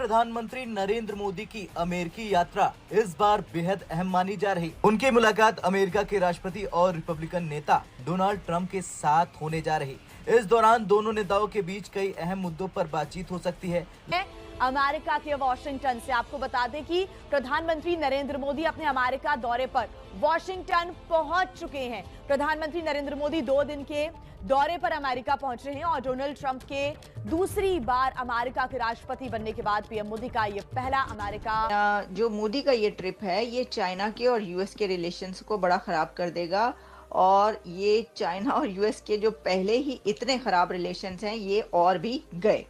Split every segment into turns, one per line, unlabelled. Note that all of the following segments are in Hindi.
प्रधानमंत्री नरेंद्र मोदी की अमेरिकी यात्रा इस बार बेहद अहम मानी जा रही। उनकी मुलाकात अमेरिका के राष्ट्रपति और रिपब्लिकन नेता डोनाल्ड ट्रंप के साथ होने जा रही। इस दौरान दोनों नेताओं के बीच कई अहम मुद्दों पर बातचीत हो सकती है।
अमेरिका के वॉशिंगटन से आपको बता दें कि प्रधानमंत्री नरेंद्र मोदी अपने अमेरिका दौरे पर वॉशिंगटन पहुंच चुके हैं। प्रधानमंत्री नरेंद्र मोदी 2 दिन के दौरे पर अमेरिका पहुंच रहे हैं और डोनाल्ड ट्रंप के दूसरी बार अमेरिका के राष्ट्रपति बनने के बाद पीएम मोदी का ये पहला अमेरिका
जो मोदी का ये ट्रिप है ये चाइना के और यूएस के रिलेशंस को बड़ा खराब कर देगा और ये चाइना और यूएस के जो पहले ही इतने खराब रिलेशंस हैं ये और भी गए।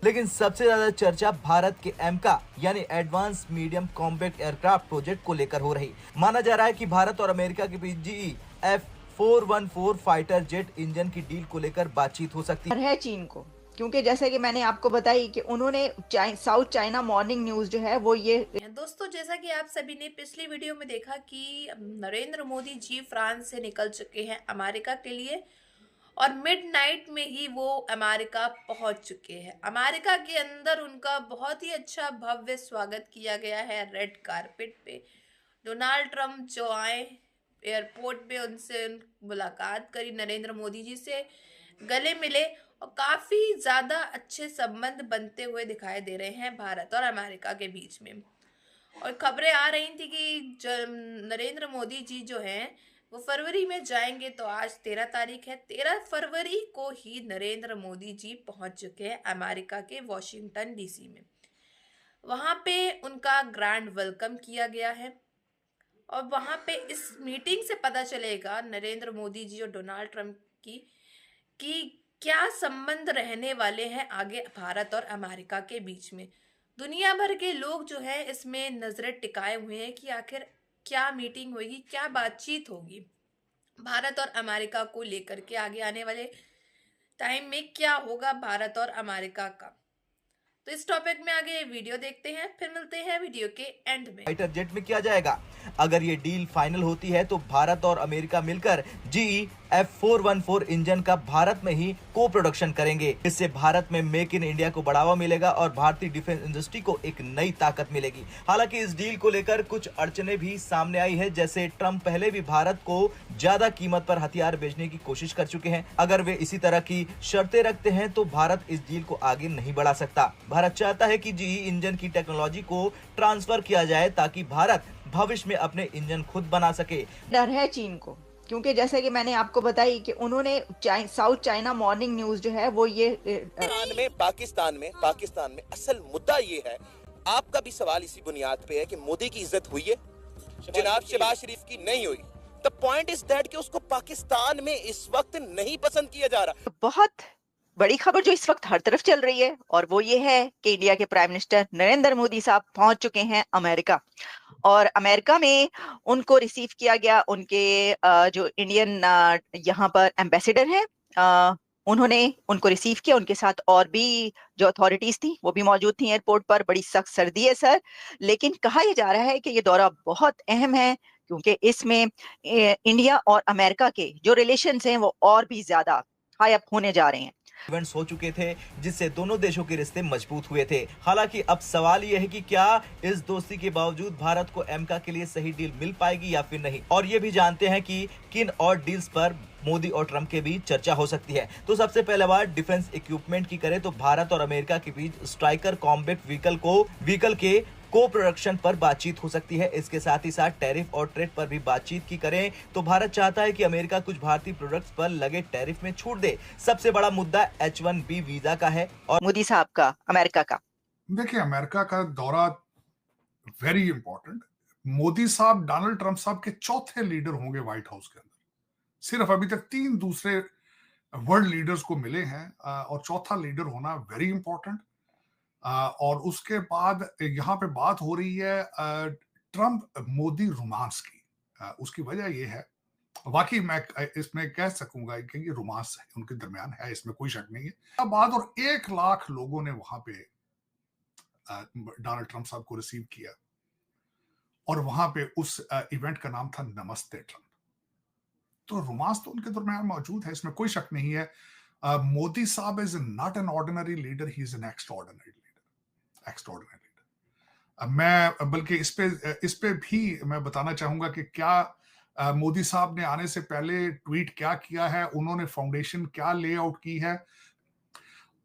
लेकिन सबसे ज्यादा चर्चा भारत के एमका यानी advance medium combat aircraft project को लेकर हो रही। माना जा रहा है कि भारत और अमेरिका के बीच GE F414 fighter jet engine की डील को लेकर बातचीत हो सकती
है चीन को, क्योंकि जैसे कि मैंने आपको बताई कि उन्होंने साउथ चाइना मॉर्निंग न्यूज जो है वो ये
दोस्तों, जैसा कि आप सभी ने पिछली वीडियो में देखा कि नरेंद्र मोदी जी फ्रांस से निकल चुके हैं अमेरिका के लिए और मिडनाइट में ही वो अमेरिका पहुंच चुके हैं। अमेरिका के अंदर उनका बहुत ही अच्छा भव्य स्वागत किया गया है रेड कारपेट पे। डोनाल्ड ट्रंप जो आए एयरपोर्ट पे उनसे मुलाकात करी, नरेंद्र मोदी जी से गले मिले और काफ़ी ज़्यादा अच्छे संबंध बनते हुए दिखाई दे रहे हैं भारत और अमेरिका के बीच में। और खबरें आ रही थी कि नरेंद्र मोदी जी जो हैं वो फरवरी में जाएंगे, तो आज 13 तारीख है। 13 फरवरी को ही नरेंद्र मोदी जी पहुंच चुके हैं अमेरिका के वॉशिंगटन DC में। वहां पे उनका ग्रैंड वेलकम किया गया है और वहां पे इस मीटिंग से पता चलेगा नरेंद्र मोदी जी और डोनाल्ड ट्रंप की क्या संबंध रहने वाले हैं आगे भारत और अमेरिका के बीच में। दुनिया भर के लोग जो है इसमें नजरें टिकाए हुए हैं कि आखिर क्या मीटिंग होगी, क्या बातचीत होगी भारत और अमेरिका को लेकर के। आगे आने वाले टाइम में क्या होगा भारत और अमेरिका का, तो इस टॉपिक में आगे वीडियो देखते हैं, फिर मिलते हैं वीडियो के एंड में।
फाइटर जेट में किया जाएगा। अगर ये डील फाइनल होती है तो भारत और अमेरिका मिलकर GE F414 इंजन का भारत में ही को प्रोडक्शन करेंगे। इससे भारत में मेक इन इंडिया को बढ़ावा मिलेगा और भारतीय डिफेंस इंडस्ट्री को एक नई ताकत मिलेगी। हालांकि इस डील को लेकर कुछ अड़चने भी सामने आई है, जैसे ट्रंप पहले भी भारत को ज्यादा कीमत पर हथियार बेचने की कोशिश कर चुके हैं। अगर वे इसी तरह की शर्तें रखते हैं तो भारत इस डील को आगे नहीं बढ़ा सकता। भारत चाहता है कि GE इंजन की टेक्नोलॉजी को ट्रांसफर किया जाए ताकि भारत भविष्य में अपने इंजन खुद बना सके।
डर है चीन को, क्योंकि जैसे कि मैंने आपको बताई कि उन्होंने साउथ चाइना मॉर्निंग न्यूज जो है वो ये
पाकिस्तान में असल मुद्दा ये है। आपका भी सवाल इसी बुनियाद पे है कि मोदी की इज्जत हुई है, जनाब शहबाज शरीफ की नहीं हुई। द पॉइंट इज दैट कि उसको पाकिस्तान में इस वक्त नहीं पसंद किया जा रहा।
बहुत बड़ी खबर जो इस वक्त हर तरफ चल रही है और वो ये है कि इंडिया के प्राइम मिनिस्टर नरेंद्र मोदी साहब पहुंच चुके हैं अमेरिका और अमेरिका में उनको रिसीव किया गया। उनके जो इंडियन यहाँ पर एम्बेसडर हैं उन्होंने उनको रिसीव किया। उनके साथ और भी जो अथॉरिटीज थी वो भी मौजूद थी एयरपोर्ट पर। बड़ी सख्त सर्दी है सर, लेकिन कहा यह जा रहा है कि ये दौरा बहुत अहम है क्योंकि इसमें इंडिया और अमेरिका के जो रिलेशंस हैं वो और भी ज्यादा हाई अप होने जा रहे हैं।
इवेंट्स हो चुके थे जिससे दोनों देशों के रिश्ते मजबूत हुए थे। हालांकि अब सवाल यह है कि क्या इस दोस्ती के बावजूद भारत को एमका के लिए सही डील मिल पाएगी या फिर नहीं। और ये भी जानते हैं कि किन और डील्स पर मोदी और ट्रंप के बीच चर्चा हो सकती है। तो सबसे पहले बात डिफेंस इक्विपमेंट की करें तो भारत और अमेरिका के बीच स्ट्राइकर कॉम्बैट व्हीकल के को प्रोडक्शन पर बातचीत हो सकती है। इसके साथ ही साथ टैरिफ और ट्रेड पर भी बातचीत की करें तो भारत चाहता है कि अमेरिका कुछ भारतीय प्रोडक्ट्स पर लगे टैरिफ में छूट दे। सबसे बड़ा मुद्दा H1B वीजा का है। और
मोदी साहब का अमेरिका का,
देखिए अमेरिका का दौरा वेरी इंपॉर्टेंट। मोदी साहब डोनाल्ड ट्रंप साहब के चौथे लीडर होंगे व्हाइट हाउस के अंदर। सिर्फ अभी तक 3 दूसरे वर्ल्ड लीडर्स को मिले हैं और चौथा लीडर होना वेरी इंपॉर्टेंट। और उसके बाद यहाँ पे बात हो रही है ट्रंप मोदी रोमांस की। उसकी वजह यह है, वाकई मैं इसमें कह सकूंगा कि ये रोमांस उनके दरमियान है, इसमें कोई शक नहीं है। बाद और 1 लाख लोगों ने वहां पे डोनाल्ड ट्रंप साहब को रिसीव किया और वहां पे उस इवेंट का नाम था नमस्ते ट्रंप। तो रोमांस तो उनके दरमियान मौजूद है, इसमें कोई शक नहीं है। मोदी साहब is not an ordinary leader, he is an extraordinary leader. Extraordinary leader. मैं बल्कि इस पे भी मैं बताना चाहूंगा कि क्या मोदी साहब ने आने से पहले ट्वीट क्या किया है, उन्होंने फाउंडेशन क्या लेआउट की है।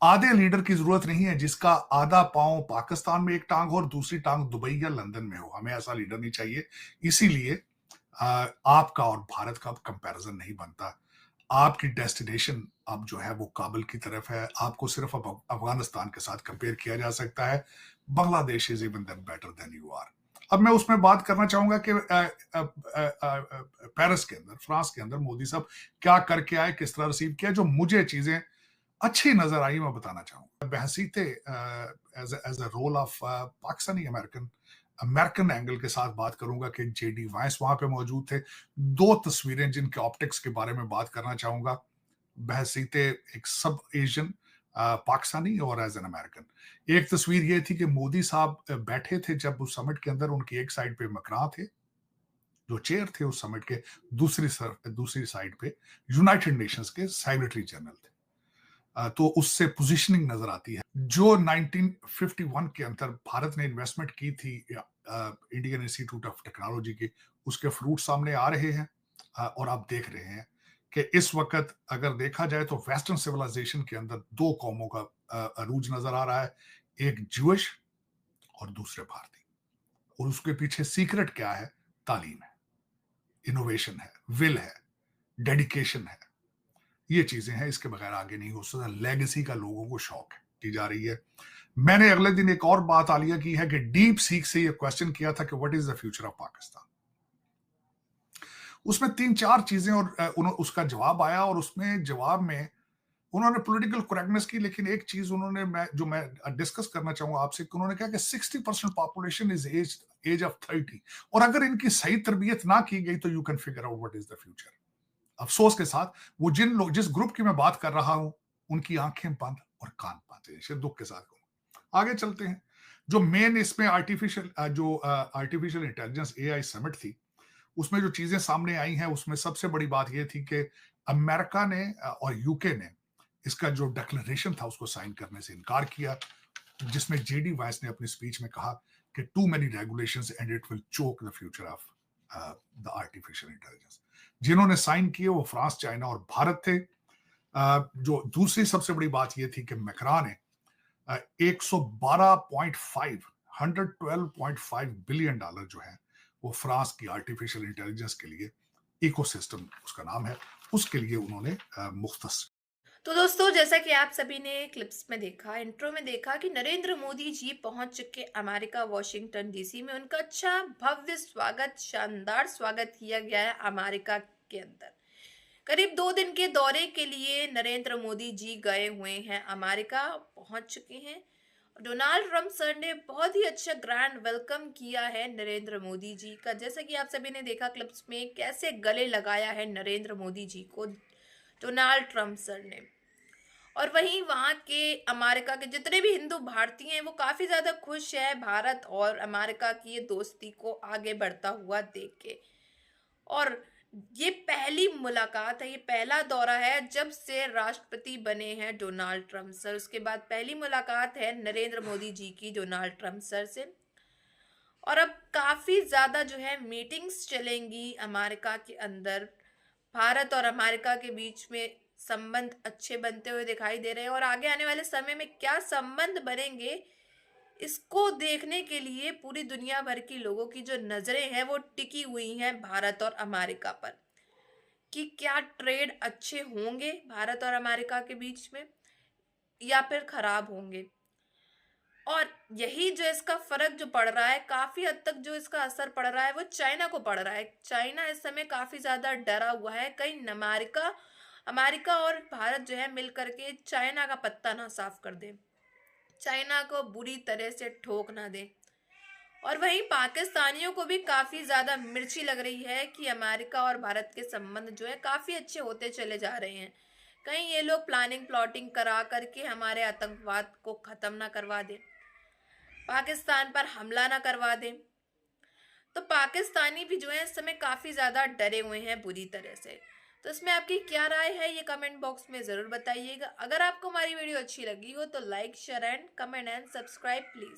आधे लीडर की जरूरत नहीं है जिसका आधा पांव पाकिस्तान में एक टांग हो और दूसरी टांग दुबई या लंदन में हो। हमें ऐसा लीडर नहीं चाहिए। इसीलिए आपका और भारत का कंपैरिजन नहीं बनता। आपकी डेस्टिनेशन अब जो है वो काबुल की तरफ है। आपको सिर्फ अब अफगानिस्तान के साथ कंपेयर किया जा सकता है। Bangladesh is even then better than you are. अब मैं उसमें बात करना चाहूंगा कि पेरिस के अंदर, फ्रांस के अंदर मोदी साहब क्या करके आए, किस तरह रिसीव किया। जो मुझे चीजें अच्छी नजर आई मैं बताना चाहूंगा। बहसीते as a role of Pakistani American angle के साथ बात करूंगा कि जेडी वाइस वहां पे मौजूद थे। दो तस्वीरें जिनके ऑप्टिक्स के बारे में बात करना चाहूंगा, बहसीते एक सब एशियन पाकिस्तानी और एज एन अमेरिकन। एक तस्वीर ये थी कि मोदी साहब बैठे थे जब उस समिट के अंदर, उनकी एक साइड पे मैक्रोन थे जो चेयर थे उस समिट के, दूसरी साइड पे यूनाइटेड नेशंस के सेक्रेटरी जनरल थे। तो उससे पोजीशनिंग नजर आती है। जो 1951 के अंदर भारत ने इन्वेस्टमेंट की थी इंडियन इंस्टीट्यूट ऑफ टेक्नोलॉजी की, उसके फ्रूट सामने आ रहे हैं। और आप देख रहे हैं कि इस वक्त अगर देखा जाए तो वेस्टर्न सिविलाइजेशन के अंदर दो कौमों का अरूज नजर आ रहा है, एक ज्यूइश और दूसरे भारतीय। और उसके पीछे सीक्रेट क्या है? तालीम है, इनोवेशन है, विल है, डेडिकेशन है। ये चीजें हैं, इसके बगैर आगे नहीं हो सकता। लेगेसी का लोगों को शौक है की जा रही है। मैंने अगले दिन एक और बात आलिया की है कि डीप सीक से ये क्वेश्चन किया था कि what is the future of Pakistan. उसमें 3-4 चीजें और उसका जवाब आया, और उसमें जवाब में उन्होंने पॉलिटिकल करेक्टनेस की, लेकिन एक चीज उन्होंने मैं डिस्कस करना चाहूंगा आपसे कि उन्होंने कहा कि 60% पॉपुलेशन इज एज ऑफ 30, और अगर इनकी सही तरबियत ना की गई तो you can figure out what is the future. अफसोस के साथ वो जिस ग्रुप की मैं बात कर रहा हूं उनकी आंखें बंद और कान बंद है, दुख के साथ कहूं। आगे चलते हैं। जो मेन इसमें आर्टिफिशियल इंटेलिजेंस एआई समिट थी, उसमें जो चीजें सामने आई हैं उसमें सबसे बड़ी बात यह थी कि अमेरिका ने और यूके ने इसका जो डिक्लेरेशन था उसको साइन करने से इनकार किया, जिसमें जेडी वाइस ने अपनी स्पीच में कहा कि too many regulations and it will choke the future of the artificial intelligence. जिन्होंने साइन किए वो फ्रांस, चाइना और भारत थे। जो दूसरी सबसे बड़ी बात यह थी कि मैक्रोन ने 112.5 बिलियन डॉलर जो है वो फ्रांस की आर्टिफिशियल इंटेलिजेंस के लिए, इकोसिस्टम उसका नाम है, उसके लिए उन्होंने मुख्तस।
तो दोस्तों, जैसा कि आप सभी ने क्लिप्स में देखा, इंट्रो में देखा कि नरेंद्र मोदी जी पहुंच चुके अमेरिका वॉशिंगटन डीसी में। उनका अच्छा भव्य स्वागत, शानदार स्वागत किया गया है अमेरिका के अंदर। करीब 2 दिन के दौरे के लिए नरेंद्र मोदी जी गए हुए हैं अमेरिका, पहुंच चुके हैं। डोनाल्ड ट्रंप सर ने बहुत ही अच्छा ग्रैंड वेलकम किया है नरेंद्र मोदी जी का। जैसा कि आप सभी ने देखा क्लिप्स में कैसे गले लगाया है नरेंद्र मोदी जी को डोनाल्ड ट्रंप सर ने। और वहीं वहाँ के अमेरिका के जितने भी हिंदू भारतीय हैं वो काफ़ी ज़्यादा खुश है भारत और अमेरिका की ये दोस्ती को आगे बढ़ता हुआ देख के। और ये पहली मुलाकात है, ये पहला दौरा है जब से राष्ट्रपति बने हैं डोनाल्ड ट्रंप सर। उसके बाद पहली मुलाकात है नरेंद्र मोदी जी की डोनाल्ड ट्रंप सर से। और अब काफ़ी ज़्यादा जो है मीटिंग्स चलेंगी अमेरिका के अंदर। भारत और अमेरिका के बीच में संबंध अच्छे बनते हुए दिखाई दे रहे हैं, और आगे आने वाले समय में क्या संबंध बनेंगे इसको देखने के लिए पूरी दुनिया भर की लोगों की जो नजरें हैं वो टिकी हुई हैं भारत और अमेरिका पर, कि क्या ट्रेड अच्छे होंगे भारत और अमेरिका के बीच में या फिर खराब होंगे। और यही जो इसका फर्क जो पड़ रहा है, काफी हद तक जो इसका असर पड़ रहा है वो चाइना को पड़ रहा है। चाइना इस समय काफी ज्यादा डरा हुआ है, कहीं अमेरिका और भारत जो है मिलकर के चाइना का पत्ता ना साफ कर दे, चाइना को बुरी तरह से ठोक ना दे। और वहीं पाकिस्तानियों को भी काफ़ी ज़्यादा मिर्ची लग रही है कि अमेरिका और भारत के संबंध जो है काफ़ी अच्छे होते चले जा रहे हैं। कहीं ये लोग प्लानिंग करा करके हमारे आतंकवाद को ख़त्म ना करवा दें, पाकिस्तान पर हमला ना करवा दें। तो पाकिस्तानी भी जो है इस समय काफ़ी ज़्यादा डरे हुए हैं बुरी तरह से। तो इसमें आपकी क्या राय है ये कमेंट बॉक्स में ज़रूर बताइएगा। अगर आपको हमारी वीडियो अच्छी लगी हो तो like, share and comment and subscribe please.